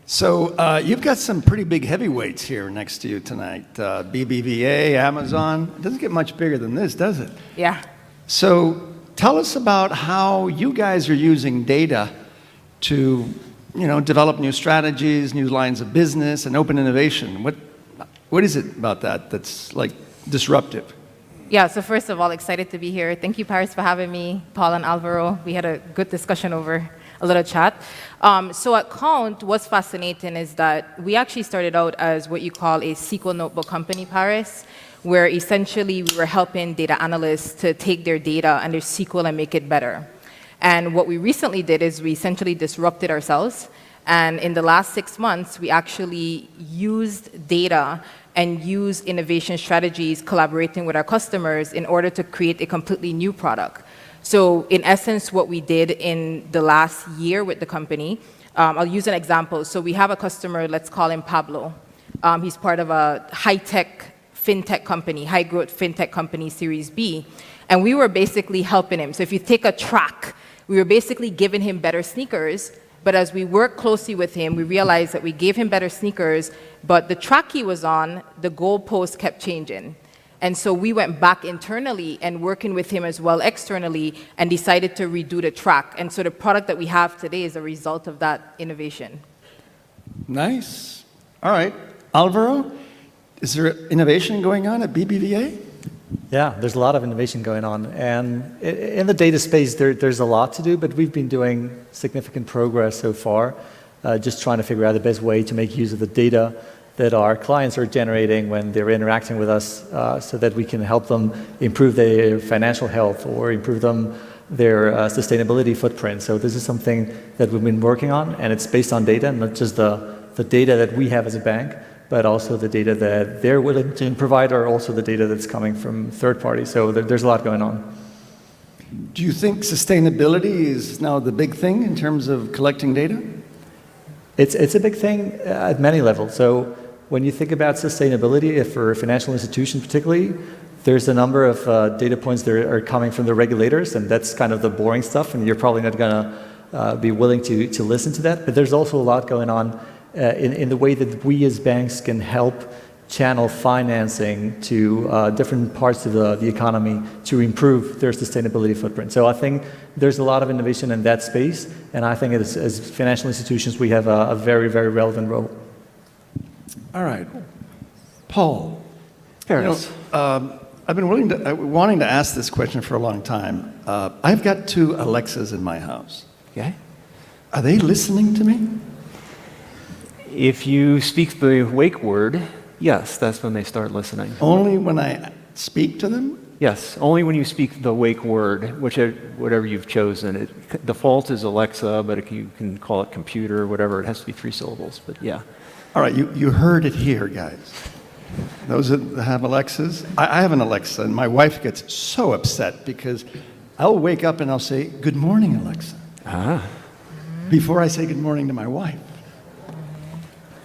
So you've got some pretty big heavyweights here next to you tonight. BBVA, Amazon. It doesn't get much bigger than this, does it? Yeah. So tell us about how you guys are using data to, develop new strategies, new lines of business, and open innovation. What is it about that that's like disruptive? Yeah, so first of all, excited to be here. Thank you, Paris, for having me, Paul and Alvaro. We had a good discussion over a little chat. So at Count, what's fascinating is that we actually started out as what you call a SQL notebook company, Paris, where essentially we were helping data analysts to take their data and their SQL and make it better. And what we recently did is we essentially disrupted ourselves. And in the last 6 months, we actually used data and used innovation strategies collaborating with our customers in order to create a completely new product. So in essence, what we did in the last year with the company, I'll use an example. So we have a customer, let's call him Pablo. He's part of a high-tech fintech company, high-growth fintech company, Series B. And we were basically helping him. So if you take a track, we were basically giving him better sneakers. But as we worked closely with him, we realized that we gave him better sneakers, but the track he was on, the goalpost kept changing. And so we went back internally and working with him as well externally and decided to redo the track. And so the product that we have today is a result of that innovation. Nice. All right. Alvaro, is there innovation going on at BBVA? Yeah, there's a lot of innovation going on. And in the data space, there's a lot to do, but we've been doing significant progress so far, just trying to figure out the best way to make use of the data that our clients are generating when they're interacting with us so that we can help them improve their financial health or improve their sustainability footprint. So this is something that we've been working on, and it's based on data, not just the data that we have as a bank, but also the data that they're willing to provide, or also the data that's coming from third parties. So there's a lot going on. Do you think sustainability is now the big thing in terms of collecting data? It's a big thing at many levels. So when you think about sustainability, for financial institutions particularly, there's a number of data points that are coming from the regulators, and that's kind of the boring stuff, and you're probably not going to be willing to listen to that. But there's also a lot going on in the way that we as banks can help channel financing to different parts of the economy to improve their sustainability footprint. So I think there's a lot of innovation in that space, and I think as financial institutions, we have a very, very relevant role. All right. Paul. Paris. I've been wanting to ask this question for a long time. I've got 2 Alexas in my house. Okay. Are they listening to me? If you speak the wake word, yes, that's when they start listening. Only when I speak to them? Yes, only when you speak the wake word, whatever you've chosen. Default is Alexa, but you can call it computer, whatever. It has to be 3 syllables, but yeah. All right, you heard it here, guys. Those that have Alexas. I have an Alexa, and my wife gets so upset because I'll wake up and I'll say, "Good morning, Alexa," before I say good morning to my wife.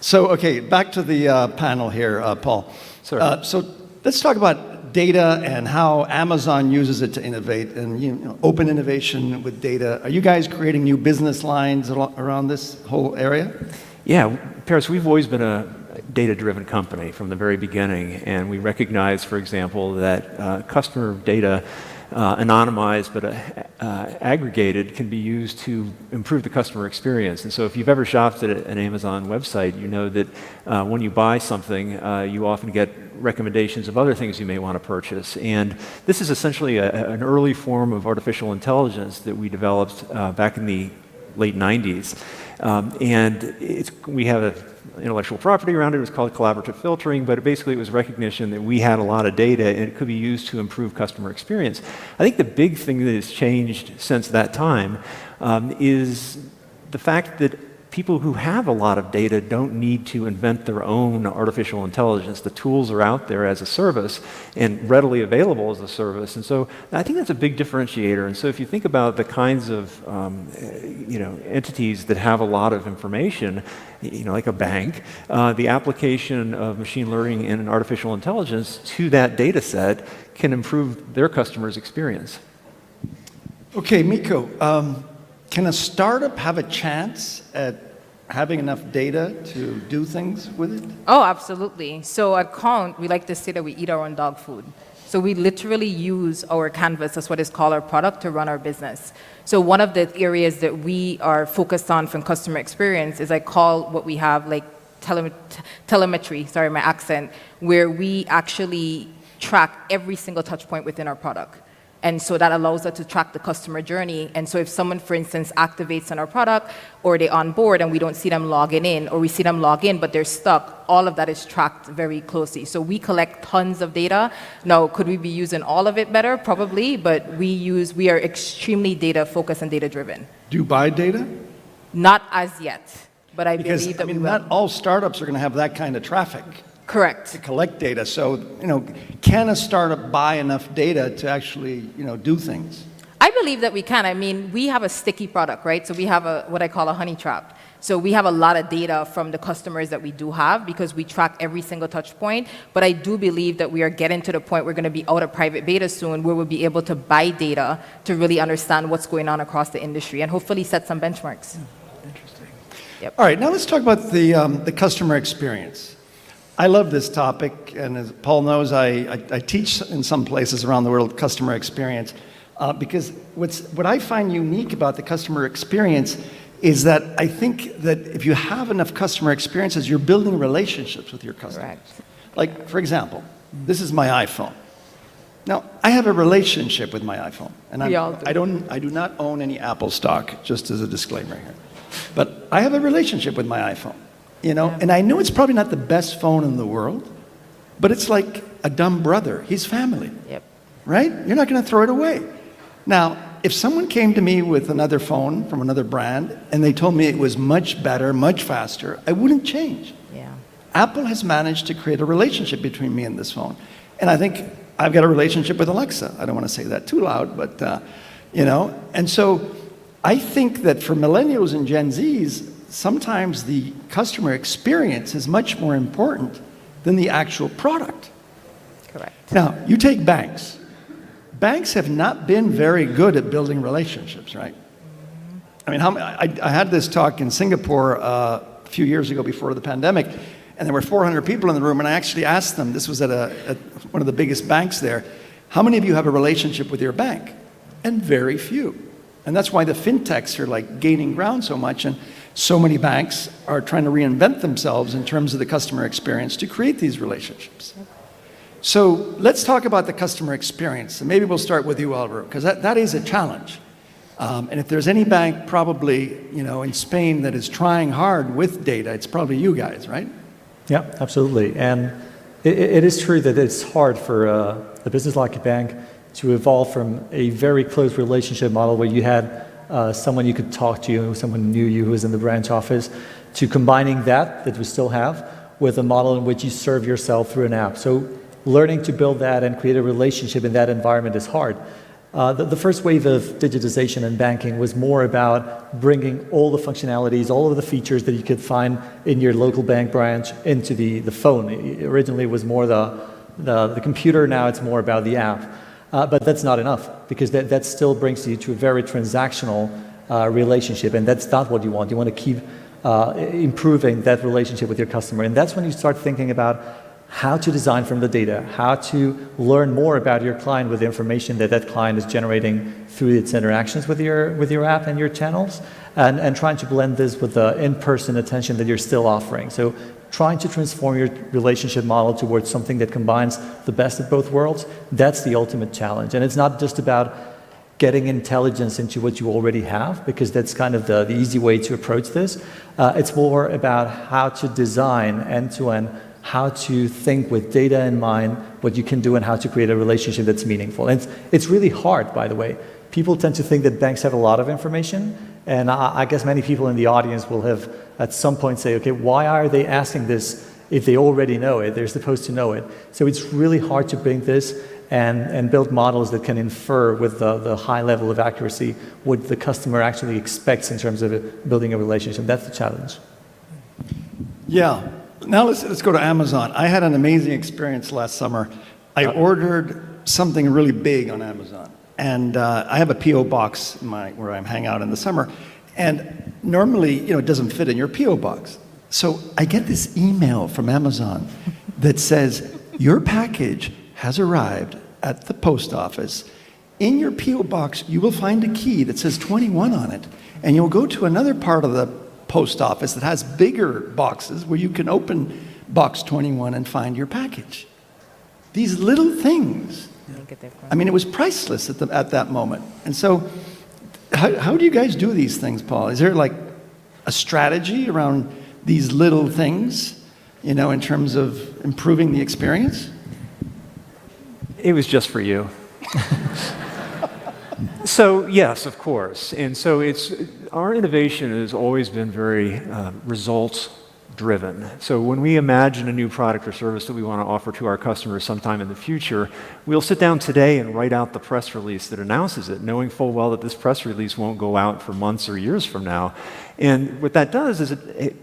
So, okay, back to the panel here, Paul. Sorry. So let's talk about data and how Amazon uses it to innovate and open innovation with data. Are you guys creating new business lines around this whole area? Yeah, Paris, we've always been a data-driven company from the very beginning, and we recognize, for example, that customer data, anonymized but aggregated, can be used to improve the customer experience. And so if you've ever shopped at an Amazon website, you know that when you buy something, you often get recommendations of other things you may want to purchase. And this is essentially an early form of artificial intelligence that we developed back in the late 90s. And we have an intellectual property around it. It was called collaborative filtering, but basically it was recognition that we had a lot of data and it could be used to improve customer experience. I think the big thing that has changed since that time is the fact that people who have a lot of data don't need to invent their own artificial intelligence. The tools are out there as a service and readily available as a service. And so I think that's a big differentiator. And so if you think about the kinds of entities that have a lot of information, like a bank, the application of machine learning and artificial intelligence to that data set can improve their customers' experience. Okay, Miko, can a startup have a chance at having enough data to do things with it? Oh, absolutely. So at Count, we like to say that we eat our own dog food. So we literally use our canvas, that's what is called our product, to run our business. So one of the areas that we are focused on from customer experience is I call what we have like telemetry, sorry, my accent, where we actually track every single touch point within our product. And so that allows us to track the customer journey. And so if someone, for instance, activates on our product or they onboard and we don't see them logging in, or we see them log in but they're stuck, all of that is tracked very closely. So we collect tons of data. Now, could we be using all of it better? Probably, but we are extremely data focused and data driven. Do you buy data? Not as yet, but I Because, believe that we will. not all startups are going to have that kind of traffic Correct. to collect data. So, can a startup buy enough data to actually, do things? I believe that we can. I mean, we have a sticky product, right? So we have what I call a honey trap. So we have a lot of data from the customers that we do have because we track every single touch point. But I do believe that we are getting to the point we're going to be out of private beta soon where we'll be able to buy data to really understand what's going on across the industry and hopefully set some benchmarks. Interesting. Yep. All right, now let's talk about the customer experience. I love this topic, and as Paul knows, I teach in some places around the world customer experience because what I find unique about the customer experience is that I think that if you have enough customer experiences, you're building relationships with your customers. Correct. Like, for example, this is my iPhone. Now, I have a relationship with my iPhone, and We all do. I do not own any Apple stock, just as a disclaimer here. But I have a relationship with my iPhone. And I know it's probably not the best phone in the world, but it's like a dumb brother. He's family, Yep. right? You're not going to throw it away. Now, if someone came to me with another phone from another brand and they told me it was much better, much faster, I wouldn't change. Yeah. Apple has managed to create a relationship between me and this phone. And I think I've got a relationship with Alexa. I don't want to say that too loud, but, And so I think that for millennials and Gen Zs, sometimes the customer experience is much more important than the actual product. Correct. Now, you take banks. Banks have not been very good at building relationships, right? I mean, I had this talk in Singapore a few years ago before the pandemic, and there were 400 people in the room, and I actually asked them, this was at one of the biggest banks there, how many of you have a relationship with your bank? And very few. And that's why the fintechs are like gaining ground so much, and so many banks are trying to reinvent themselves in terms of the customer experience to create these relationships. So let's talk about the customer experience. And maybe we'll start with you, Alvaro, because that is a challenge. And if there's any bank probably, in Spain that is trying hard with data, it's probably you guys, right? Yeah, absolutely. And it is true that it's hard for a business like a bank to evolve from a very close relationship model where you had someone you could talk to, someone who knew you who was in the branch office, to combining that we still have with a model in which you serve yourself through an app. So learning to build that and create a relationship in that environment is hard. The first wave of digitization in banking was more about bringing all the functionalities, all of the features that you could find in your local bank branch into the phone. Originally it was more the computer, now it's more about the app. But that's not enough, because that still brings you to a very transactional relationship, and that's not what you want. You want to keep improving that relationship with your customer. And that's when you start thinking about how to design from the data, how to learn more about your client with the information that client is generating through its interactions with your app and your channels, and trying to blend this with the in-person attention that you're still offering. So trying to transform your relationship model towards something that combines the best of both worlds, that's the ultimate challenge. And it's not just about getting intelligence into what you already have, because that's kind of the easy way to approach this. It's more about how to design end-to-end, how to think with data in mind, what you can do, and how to create a relationship that's meaningful. And it's really hard, by the way. People tend to think that banks have a lot of information, and I guess many people in the audience will have at some point say, okay, why are they asking this if they already know it? They're supposed to know it. So it's really hard to bring this and build models that can infer with the high level of accuracy what the customer actually expects in terms of building a relationship. That's the challenge. Yeah. Now let's go to Amazon. I had an amazing experience last summer. I ordered something really big on Amazon. And I have a P.O. box where I hang out in the summer. And normally, it doesn't fit in your P.O. box. So I get this email from Amazon that says, your package has arrived at the post office. In your P.O. box, you will find a key that says 21 on it. And you'll go to another part of the post office that has bigger boxes where you can open box 21 and find your package. These little things. I mean, it was priceless at that moment. And so, how do you guys do these things, Paul? Is there like a strategy around these little things, in terms of improving the experience? It was just for you. So yes, of course. And so our innovation has always been very results driven. So when we imagine a new product or service that we want to offer to our customers sometime in the future, we'll sit down today and write out the press release that announces it, knowing full well that this press release won't go out for months or years from now. And what that does is it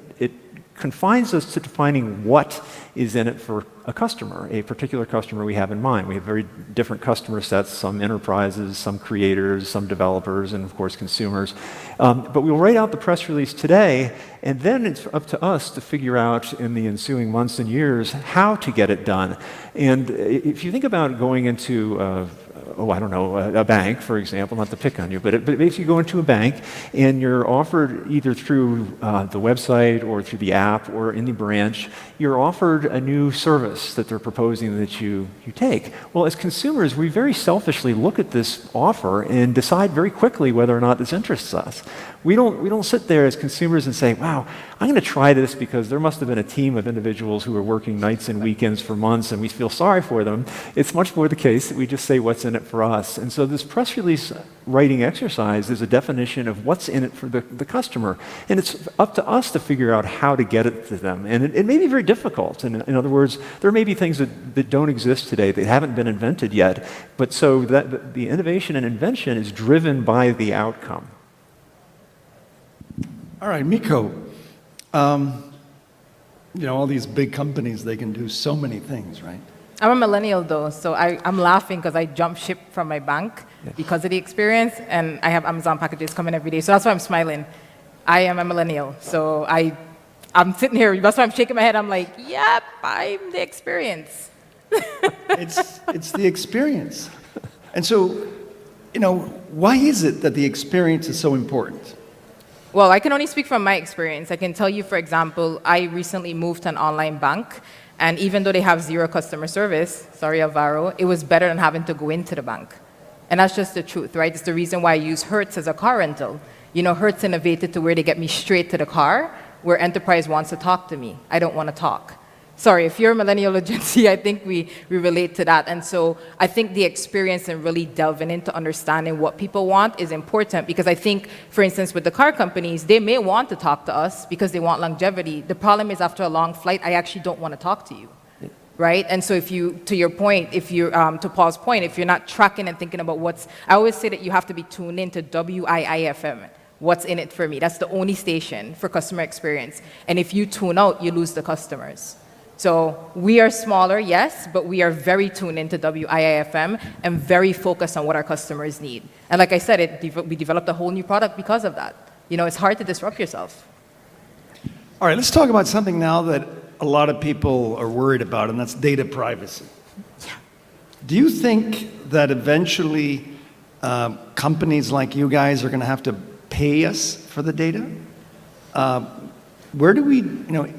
confines us to defining what is in it for a customer, a particular customer we have in mind. We have very different customer sets, some enterprises, some creators, some developers, and of course consumers. But we'll write out the press release today, and then it's up to us to figure out in the ensuing months and years how to get it done. And if you think about going into a bank, for example, not to pick on you, but if you go into a bank and you're offered either through the website or through the app or in the branch, you're offered a new service that they're proposing that you take. Well, as consumers, we very selfishly look at this offer and decide very quickly whether or not this interests us. We don't sit there as consumers and say, wow, I'm going to try this because there must have been a team of individuals who were working nights and weekends for months and we feel sorry for them. It's much more the case that we just say what's in it for us. And so this press release writing exercise is a definition of what's in it for the customer. And it's up to us to figure out how to get it to them. And it may be very difficult. In other words, there may be things that don't exist today, that haven't been invented yet. But so that the innovation and invention is driven by the outcome. All right, Miko, all these big companies, they can do so many things, right? I'm a millennial though, so I'm laughing because I jumped ship from my bank because of the experience, and I have Amazon packages coming every day, so that's why I'm smiling. I am a millennial, so I'm sitting here, that's why I'm shaking my head, I'm like, yep, I'm the experience. It's the experience. And so, why is it that the experience is so important? Well, I can only speak from my experience. I can tell you, for example, I recently moved to an online bank, and even though they have zero customer service, sorry, Alvaro, it was better than having to go into the bank. And that's just the truth, right? It's the reason why I use Hertz as a car rental. Hertz innovated to where they get me straight to the car, where Enterprise wants to talk to me. I don't want to talk. Sorry, if you're a millennial or Gen Z, I think we relate to that. And so I think the experience and really delving into understanding what people want is important, because I think, for instance, with the car companies, they may want to talk to us because they want longevity. The problem is after a long flight, I actually don't want to talk to you, right? And so to your point, to Paul's point, if you're not tracking and thinking about I always say that you have to be tuned into WIIFM. What's in it for me? That's the only station for customer experience. And if you tune out, you lose the customers. So we are smaller, yes, but we are very tuned into WIIFM and very focused on what our customers need. And like I said, we developed a whole new product because of that. It's hard to disrupt yourself. All right, let's talk about something now that a lot of people are worried about, and that's data privacy. Yeah. Do you think that eventually companies like you guys are going to have to pay us for the data? Where do we,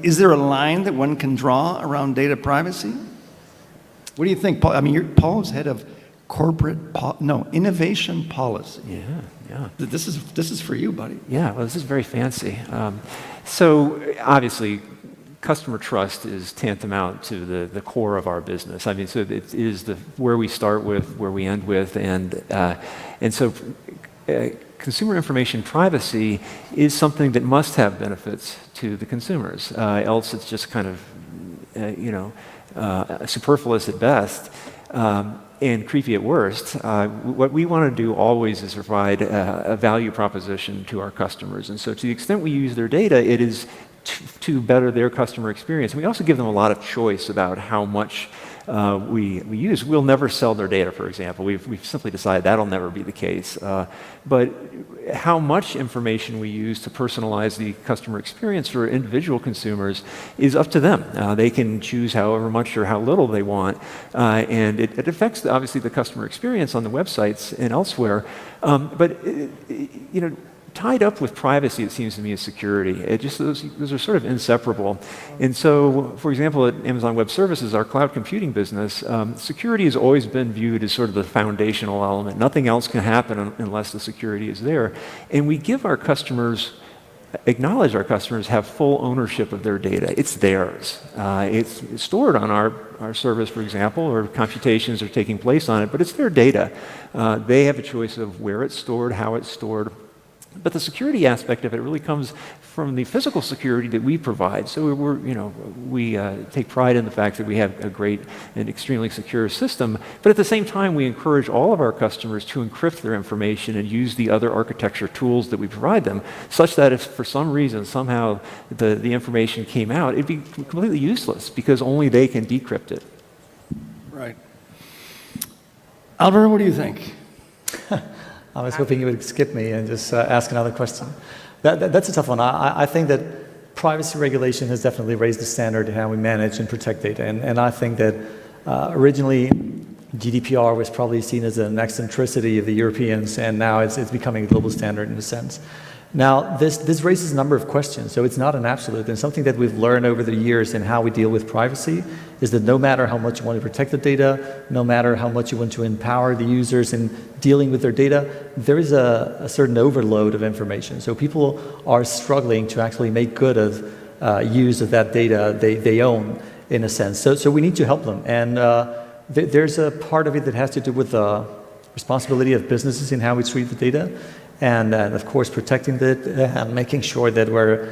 is there a line that one can draw around data privacy? What do you think, Paul? I mean, Paul's head of innovation policy. Yeah. This is for you, buddy. Yeah, well, this is very fancy. So obviously, customer trust is tantamount to the core of our business. I mean, so it is where we start with, where we end with, and so consumer information privacy is something that must have benefits to the consumers. Else it's just kind of, superfluous at best. And creepy at worst. What we want to do always is provide a value proposition to our customers. And so to the extent we use their data, it is to better their customer experience. And we also give them a lot of choice about how much we use. We'll never sell their data, for example. We've simply decided that'll never be the case. But how much information we use to personalize the customer experience for individual consumers is up to them. They can choose however much or how little they want. And it affects, obviously, the customer experience on the websites and elsewhere. Tied up with privacy, it seems to me, is security. Those are sort of inseparable. And so, for example, at Amazon Web Services, our cloud computing business, security has always been viewed as sort of the foundational element. Nothing else can happen unless the security is there. And we give our customers, acknowledge our customers have full ownership of their data. It's theirs. It's stored on our service, for example, or computations are taking place on it, but it's their data. They have a choice of where it's stored, how it's stored. But the security aspect of it really comes from the physical security that we provide. So we take pride in the fact that we have a great and extremely secure system. But at the same time, we encourage all of our customers to encrypt their information and use the other architecture tools that we provide them, such that if for some reason somehow the information came out, it'd be completely useless because only they can decrypt it. Right. Alvaro, what do you think? I was hoping you would skip me and just ask another question. That's a tough one. I think that privacy regulation has definitely raised the standard in how we manage and protect data. And I think that originally GDPR was probably seen as an eccentricity of the Europeans, and now it's becoming a global standard in a sense. Now, this raises a number of questions, so it's not an absolute. And something that we've learned over the years in how we deal with privacy is that no matter how much you want to protect the data, no matter how much you want to empower the users in dealing with their data, there is a certain overload of information. So people are struggling to actually make good of use of that data they own, in a sense. So we need to help them. And there's a part of it that has to do with the responsibility of businesses in how we treat the data. And of course, protecting it and making sure that we're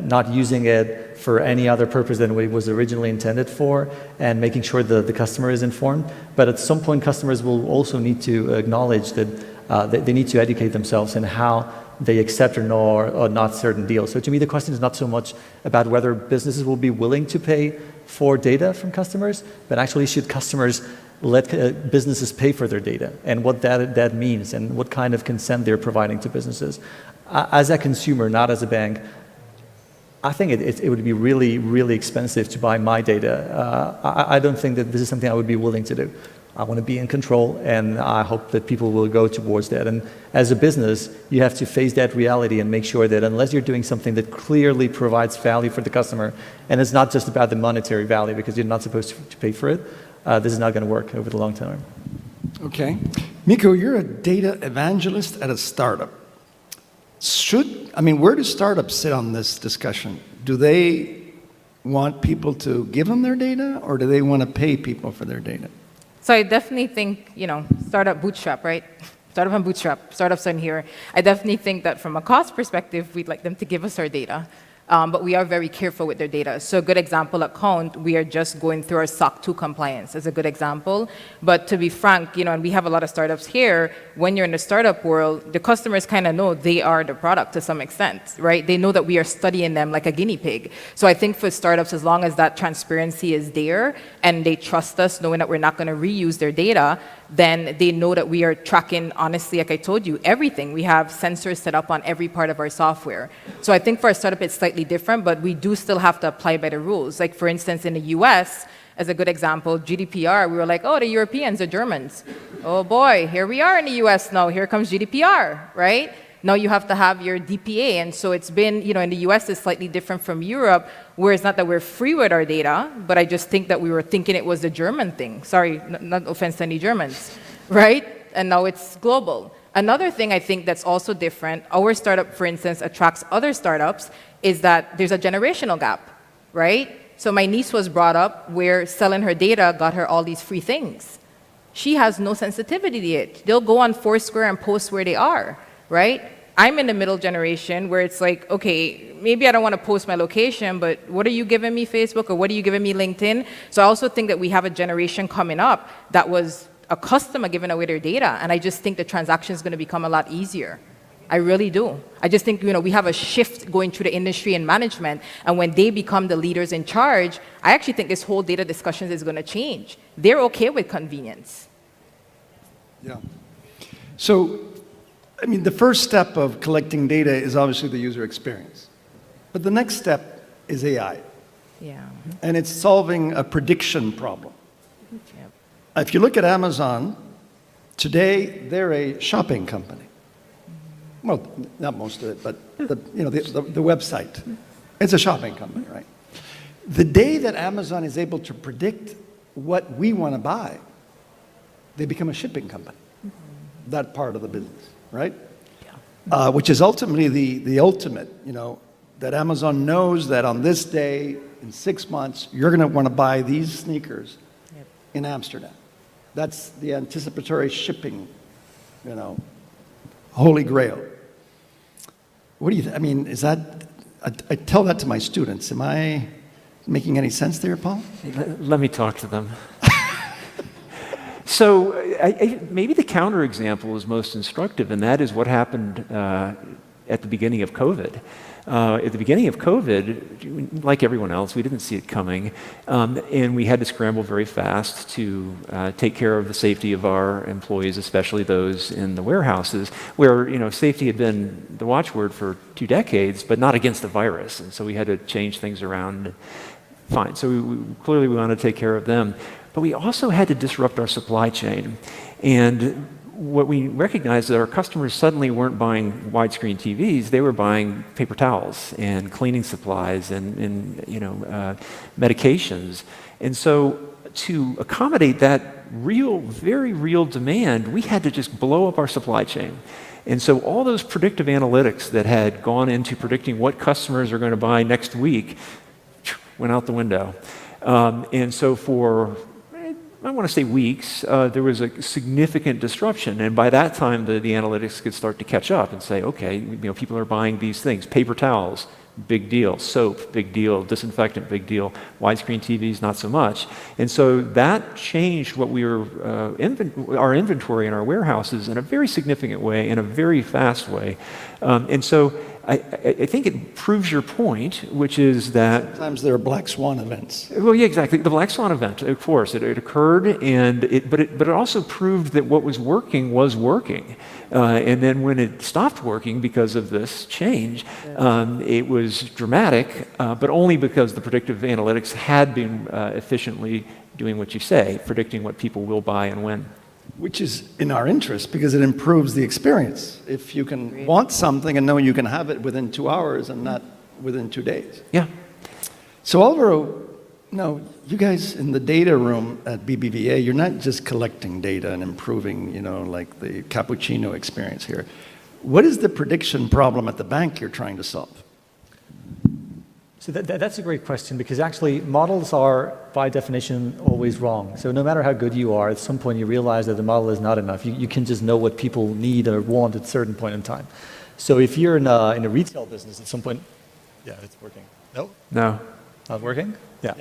not using it for any other purpose than it was originally intended for, and making sure the customer is informed. But at some point, customers will also need to acknowledge that they need to educate themselves in how they accept or not certain deals. So to me, the question is not so much about whether businesses will be willing to pay for data from customers, but actually should customers let businesses pay for their data, and what that means, and what kind of consent they're providing to businesses. As a consumer, not as a bank, I think it would be really, really expensive to buy my data. I don't think that this is something I would be willing to do. I want to be in control, and I hope that people will go towards that. And as a business, you have to face that reality and make sure that unless you're doing something that clearly provides value for the customer, and it's not just about the monetary value because you're not supposed to pay for it, this is not going to work over the long term. Okay. Miko, you're a data evangelist at a startup. Where do startups sit on this discussion? Do they want people to give them their data, or do they want to pay people for their data? So I definitely think, startup bootstrap, right? Startup and bootstrap, startups in here. I definitely think that from a cost perspective, we'd like them to give us our data. But we are very careful with their data. So a good example at Count, we are just going through our SOC 2 compliance as a good example. But to be frank, and we have a lot of startups here, when you're in the startup world, the customers kind of know they are the product to some extent, right? They know that we are studying them like a guinea pig. So I think for startups, as long as that transparency is there and they trust us, knowing that we're not going to reuse their data, then they know that we are tracking, honestly, like I told you, everything. We have sensors set up on every part of our software. So I think for a startup, it's slightly different, but we do still have to apply by the rules. Like, for instance, in the US, as a good example, GDPR, we were like, oh, the Europeans, the Germans. Oh boy, here we are in the US now. Here comes GDPR, right? Now you have to have your DPA. And so it's been, in the US, it's slightly different from Europe, where it's not that we're free with our data, but I just think that we were thinking it was the German thing. Sorry, not offense to any Germans, right? And now it's global. Another thing I think that's also different, our startup, for instance, attracts other startups, is that there's a generational gap, right? So my niece was brought up where selling her data got her all these free things. She has no sensitivity to it. They'll go on Foursquare and post where they are, right? I'm in the middle generation where it's like, okay, maybe I don't want to post my location, but what are you giving me, Facebook, or what are you giving me, LinkedIn? So I also think that we have a generation coming up that was accustomed to giving away their data, and I just think the transaction is going to become a lot easier. I really do. I just think, we have a shift going through the industry and management, and when they become the leaders in charge, I actually think this whole data discussion is going to change. They're okay with convenience. Yeah. So, I mean, the first step of collecting data is obviously the user experience. But the next step is AI. Yeah. And it's solving a prediction problem. Yep. If you look at Amazon, today they're a shopping company. Well, not most of it, but the website. It's a shopping company, right? The day that Amazon is able to predict what we want to buy, they become a shipping company. That part of the business, right? Yeah. Which is ultimately the ultimate, that Amazon knows that on this day, in 6 months, you're going to want to buy these sneakers in Amsterdam. That's the anticipatory shipping, holy grail. What do you I mean, is that, I tell that to my students. Am I making any sense there, Paul? Let me talk to them. So maybe the counterexample is most instructive, and that is what happened at the beginning of COVID. At the beginning of COVID, like everyone else, we didn't see it coming, and we had to scramble very fast to take care of the safety of our employees, especially those in the warehouses, where safety had been the watchword for 2 decades, but not against the virus, and so we had to change things around. Fine, so clearly we wanted to take care of them, but we also had to disrupt our supply chain, and what we recognized that our customers suddenly weren't buying widescreen TVs; they were buying paper towels and cleaning supplies and medications. And so, to accommodate that very real demand, we had to just blow up our supply chain. And so, all those predictive analytics that had gone into predicting what customers are going to buy next week went out the window. And so, for I want to say weeks, there was a significant disruption, and by that time the analytics could start to catch up and say, okay, people are buying these things. Paper towels, big deal. Soap, big deal. Disinfectant, big deal. Widescreen TVs, not so much. And so that changed what we were our inventory in our warehouses in a very significant way, in a very fast way. And so I think it proves your point, which is that sometimes there are black swan events. Well, yeah, exactly. The black swan event, of course, it occurred, but it also proved that what was working was working. And then when it stopped working because of this change, it was dramatic, but only because the predictive analytics had been efficiently doing what you say, predicting what people will buy and when. Which is in our interest because it improves the experience. If you can want something and know you can have it within 2 hours and not within 2 days. Yeah. So Alvaro, you guys in the data room at BBVA, you're not just collecting data and improving, like the cappuccino experience here. What is the prediction problem at the bank you're trying to solve? So that's a great question, because actually models are, by definition, always wrong. So no matter how good you are, at some point you realize that the model is not enough. You can just know what people need or want at a certain point in time. So if you're in a retail business at some point, yeah, it's working. No? No. Not working? Yeah.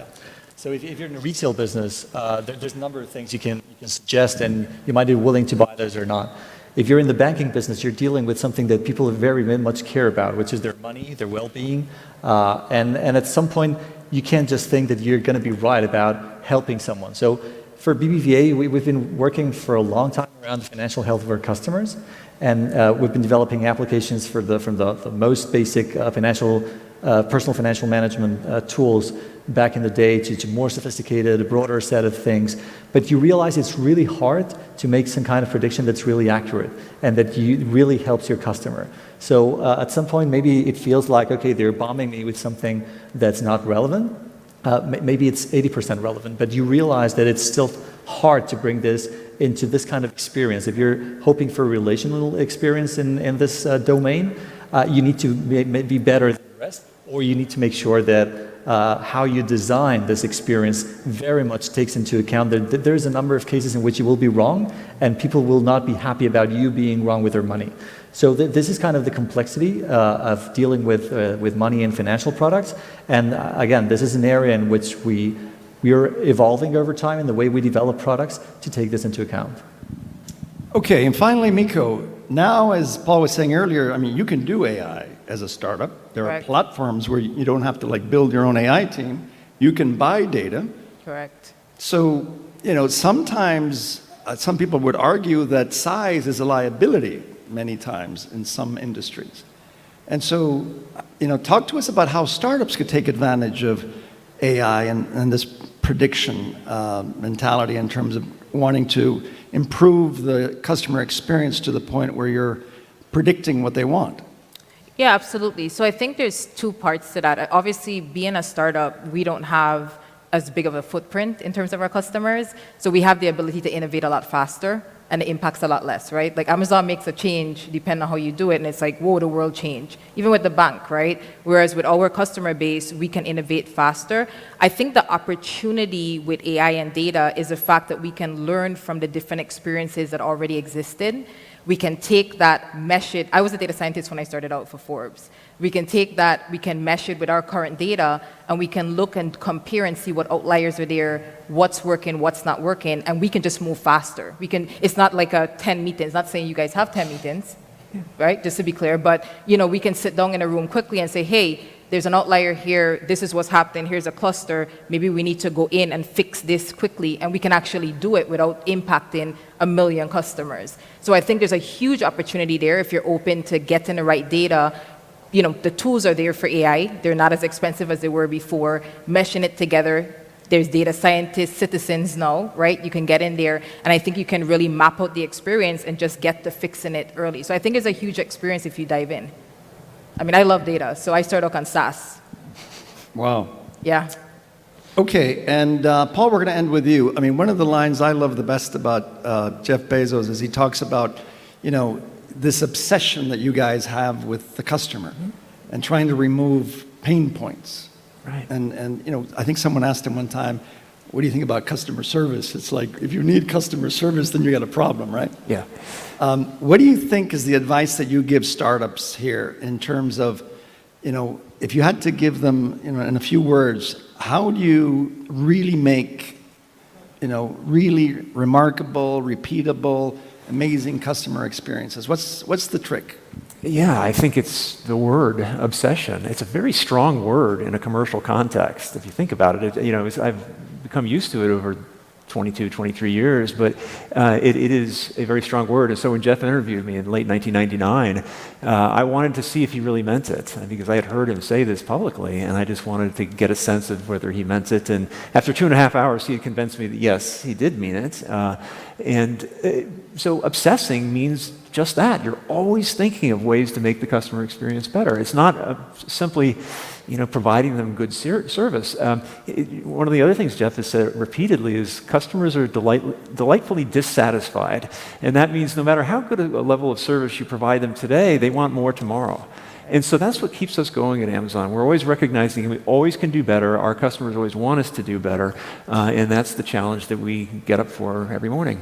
So if you're in a retail business, there's a number of things you can suggest, and you might be willing to buy those or not. If you're in the banking business, you're dealing with something that people very much care about, which is their money, their well-being. And at some point, you can't just think that you're going to be right about helping someone. So for BBVA, we've been working for a long time around the financial health of our customers. And we've been developing applications from the most basic personal financial management tools back in the day to more sophisticated, a broader set of things. But you realize it's really hard to make some kind of prediction that's really accurate and that really helps your customer. So at some point, maybe it feels like, okay, they're bombing me with something that's not relevant. Maybe it's 80% relevant, but you realize that it's still hard to bring this into this kind of experience. If you're hoping for a relational experience in this domain, you need to be better than the rest, or you need to make sure that how you design this experience very much takes into account that there's a number of cases in which you will be wrong, and people will not be happy about you being wrong with their money. So this is kind of the complexity of dealing with money and financial products. And again, this is an area in which we are evolving over time in the way we develop products to take this into account. Okay, and finally, Miko, now, as Paul was saying earlier, I mean, you can do AI as a startup. There Correct. are platforms where you don't have to like build your own AI team. You can buy data. Correct. So, sometimes some people would argue that size is a liability many times in some industries. And so, talk to us about how startups could take advantage of AI and this prediction mentality in terms of wanting to improve the customer experience to the point where you're predicting what they want. Yeah, absolutely. So I think there's two parts to that. Obviously, being a startup, we don't have as big of a footprint in terms of our customers. So we have the ability to innovate a lot faster, and it impacts a lot less, right? Like Amazon makes a change depending on how you do it, and it's like, whoa, the world changed. Even with the bank, right? Whereas with our customer base, we can innovate faster. I think the opportunity with AI and data is the fact that we can learn from the different experiences that already existed. We can take that, mesh it. I was a data scientist when I started out for Forbes. We can take that, we can mesh it with our current data, and we can look and compare and see what outliers are there, what's working, what's not working, and we can just move faster. It's not like a 10 meetings, not saying you guys have 10 meetings, right? Just to be clear, but we can sit down in a room quickly and say, hey, there's an outlier here, this is what's happening, here's a cluster, maybe we need to go in and fix this quickly, and we can actually do it without impacting 1 million customers. So I think there's a huge opportunity there if you're open to getting the right data. The tools are there for AI, they're not as expensive as they were before, meshing it together. There's data scientists, citizens now, right? You can get in there, and I think you can really map out the experience and just get to fixing it early. So I think it's a huge experience if you dive in. I mean, I love data, so I started off on SaaS. Wow. Yeah. Okay, and Paul, we're going to end with you. I mean, one of the lines I love the best about Jeff Bezos is he talks about, this obsession that you guys have with the customer and trying to remove pain points. Right. And I think someone asked him one time, what do you think about customer service? It's like, if you need customer service, then you got a problem, right? Yeah. What do you think is the advice that you give startups here in terms of, if you had to give them, in a few words, how do you really make, really remarkable, repeatable, amazing customer experiences? What's the trick? Yeah, I think it's the word obsession. It's a very strong word in a commercial context. If you think about it, I've become used to it over 22, 23 years, but it is a very strong word. And so when Jeff interviewed me in late 1999, I wanted to see if he really meant it, because I had heard him say this publicly, and I just wanted to get a sense of whether he meant it. And after 2.5 hours, he had convinced me that yes, he did mean it. So obsessing means just that. You're always thinking of ways to make the customer experience better. It's not simply providing them good service. One of the other things Jeff has said repeatedly is customers are delightfully dissatisfied. And that means no matter how good a level of service you provide them today, they want more tomorrow. And so that's what keeps us going at Amazon. We're always recognizing we always can do better. Our customers always want us to do better. And that's the challenge that we get up for every morning.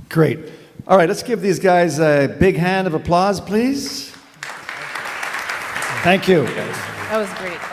Great. All right, let's give these guys a big hand of applause, please. Thank you. That was great.